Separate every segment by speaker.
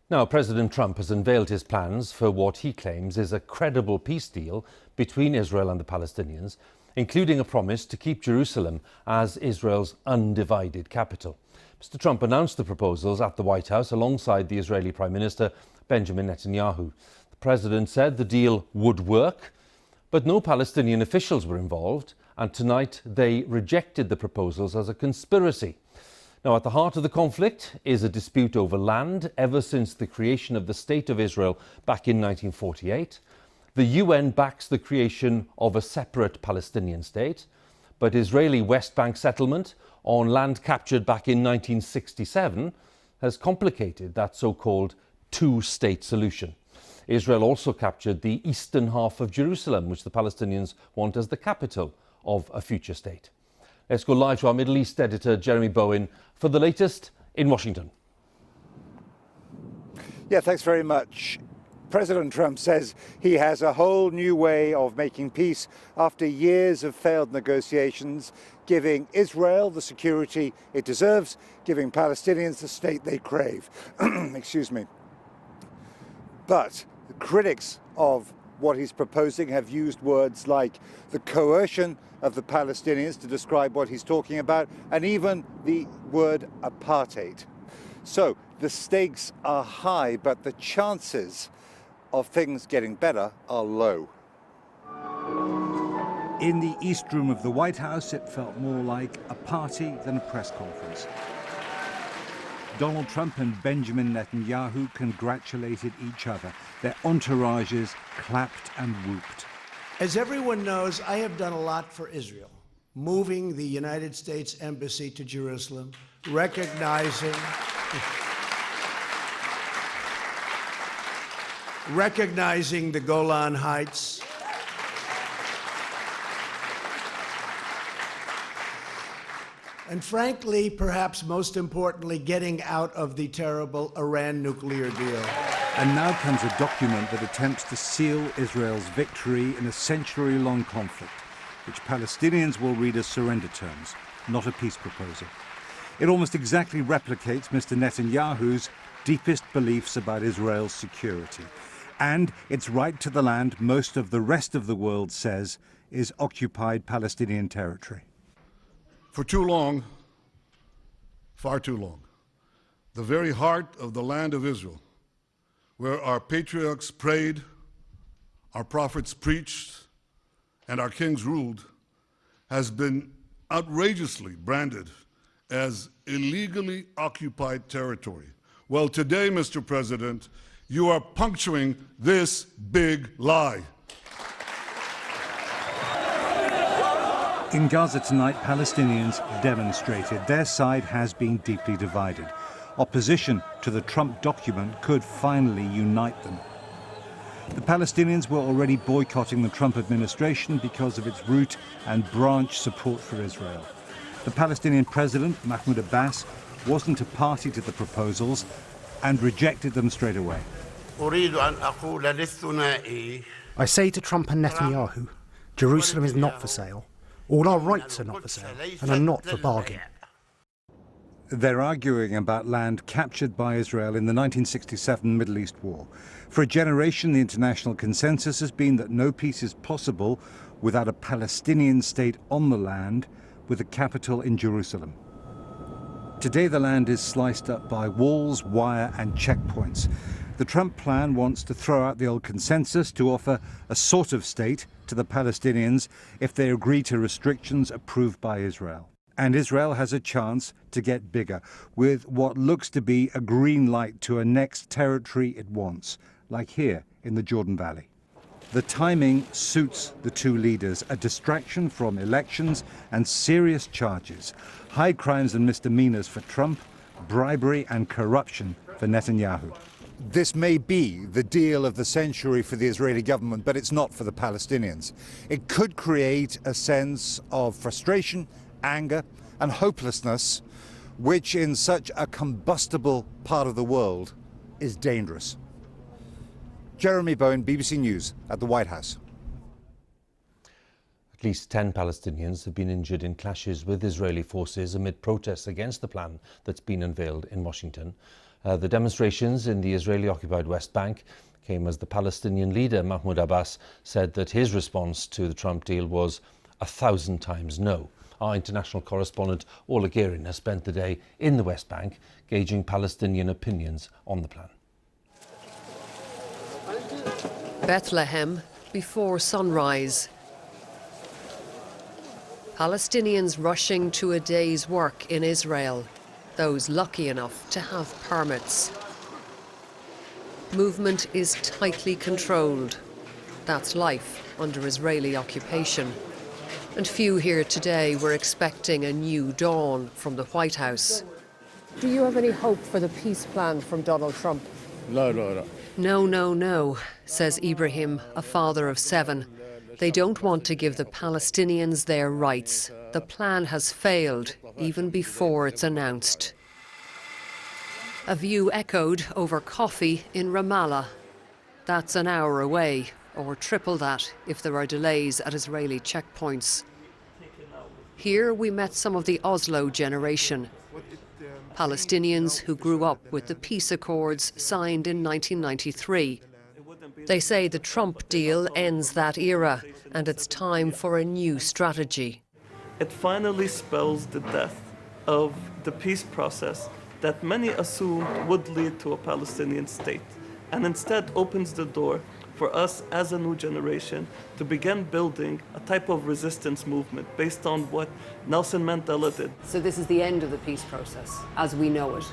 Speaker 1: Now, President Trump has unveiled his plans for what he claims is a credible peace deal between Israel and the Palestinians, including a promise to keep Jerusalem as Israel's undivided capital. Mr. Trump announced the proposals at the White House alongside the Israeli Prime Minister Benjamin Netanyahu. The president said the deal would work, but no Palestinian officials were involved, and tonight they rejected the proposals as a conspiracy. Now, at the heart of the conflict is a dispute over land ever since the creation of the State of Israel back in 1948. The UN backs the creation of a separate Palestinian state, but Israeli West Bank settlement on land captured back in 1967 has complicated that so-called two-state solution. Israel also captured the eastern half of Jerusalem, which the Palestinians want as the capital of a future state. Let's go live to our Middle East editor, Jeremy Bowen, for the latest in Washington.
Speaker 2: Yeah, thanks very much. President Trump says he has a whole new way of making peace after years of failed negotiations, giving Israel the security it deserves, giving Palestinians the state they crave. Excuse me. But the critics of what he's proposing have used words like the coercion of the Palestinians to describe what he's talking about, and even the word apartheid. So the stakes are high, but the chances of things getting better are low.
Speaker 3: In the East Room of the White House, it felt more like a party than a press conference. Donald Trump and Benjamin Netanyahu congratulated each other. Their entourages clapped and whooped.
Speaker 4: As everyone knows, I have done a lot for Israel, moving the United States Embassy to Jerusalem, recognizing the Golan Heights, and frankly, perhaps most importantly, getting out of the terrible Iran nuclear deal.
Speaker 3: And now comes a document that attempts to seal Israel's victory in a century-long conflict, which Palestinians will read as surrender terms, not a peace proposal. It almost exactly replicates Mr. Netanyahu's deepest beliefs about Israel's security and its right to the land most of the rest of the world says is occupied Palestinian territory.
Speaker 5: For too long, far too long, the very heart of the land of Israel, where our patriarchs prayed, our prophets preached, and our kings ruled, has been outrageously branded as illegally occupied territory. Well, today, Mr. President, you are puncturing this big lie.
Speaker 3: In Gaza tonight, Palestinians demonstrated. Their side has been deeply divided. Opposition to the Trump document could finally unite them. The Palestinians were already boycotting the Trump administration because of its root and branch support for Israel. The Palestinian president, Mahmoud Abbas, wasn't a party to the proposals and rejected them straight away.
Speaker 6: I say to Trump and Netanyahu, Jerusalem is not for sale. All our rights are not for sale and are not for bargain.
Speaker 3: They're arguing about land captured by Israel in the 1967 Middle East War. For a generation, the international consensus has been that no peace is possible without a Palestinian state on the land with a capital in Jerusalem. Today, the land is sliced up by walls, wire and checkpoints. The Trump plan wants to throw out the old consensus to offer a sort of state to the Palestinians if they agree to restrictions approved by Israel. And Israel has a chance to get bigger with what looks to be a green light to annex territory it wants, like here in the Jordan Valley. The timing suits the two leaders, a distraction from elections and serious charges, high crimes and misdemeanors for Trump, bribery and corruption for Netanyahu.
Speaker 2: This may be the deal of the century for the Israeli government, but it's not for the Palestinians. It could create a sense of frustration, anger and hopelessness, which in such a combustible part of the world is dangerous. Jeremy Bowen, BBC News at the White House.
Speaker 1: At least 10 Palestinians have been injured in clashes with Israeli forces amid protests against the plan that's been unveiled in Washington. The demonstrations in the Israeli-occupied West Bank came as the Palestinian leader Mahmoud Abbas said that his response to the Trump deal was 1,000 times no. Our international correspondent Orla Guerin has spent the day in the West Bank gauging Palestinian opinions on the plan.
Speaker 7: Bethlehem before sunrise. Palestinians rushing to a day's work in Israel, those lucky enough to have permits. Movement is tightly controlled. That's life under Israeli occupation. And few here today were expecting a new dawn from the White House. Do you have any hope for the peace plan from Donald Trump? No, says Ibrahim, a father of 7. They don't want to give the Palestinians their rights. The plan has failed even before it's announced. A view echoed over coffee in Ramallah. That's an hour away, or triple that if there are delays at Israeli checkpoints. Here we met some of the Oslo generation, Palestinians who grew up with the peace accords signed in 1993. They say the Trump deal ends that era, and it's time for a new strategy.
Speaker 8: It finally spells the death of the peace process that many assumed would lead to a Palestinian state, and instead opens the door for us as a new generation to begin building a type of resistance movement based on what Nelson Mandela did.
Speaker 7: So this is the end of the peace process, as we know it.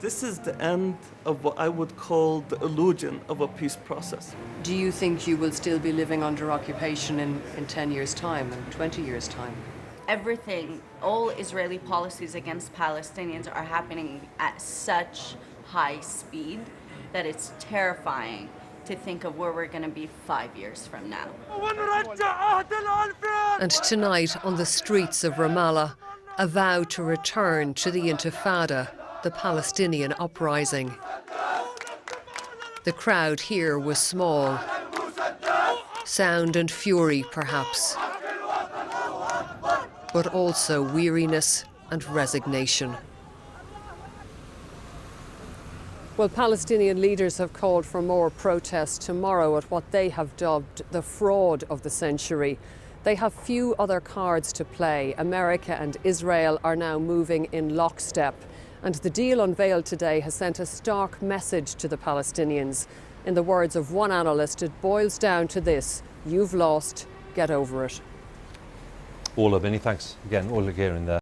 Speaker 8: This is the end of what I would call the illusion of a peace process.
Speaker 7: Do you think you will still be living under occupation in 10 years' time and 20 years' time?
Speaker 9: Everything, all Israeli policies against Palestinians are happening at such high speed that it's terrifying to think of where we're going to be 5 years from now.
Speaker 7: And tonight on the streets of Ramallah, a vow to return to the Intifada, the Palestinian uprising. The crowd here was small. Sound and fury, perhaps, but also weariness and resignation. Well, Palestinian leaders have called for more protests tomorrow at what they have dubbed the fraud of the century. They have few other cards to play. America and Israel are now moving in lockstep. And the deal unveiled today has sent a stark message to the Palestinians. In the words of one analyst, it boils down to this: you've lost, get over it.
Speaker 1: Orla, many thanks again. Orla Guerin there.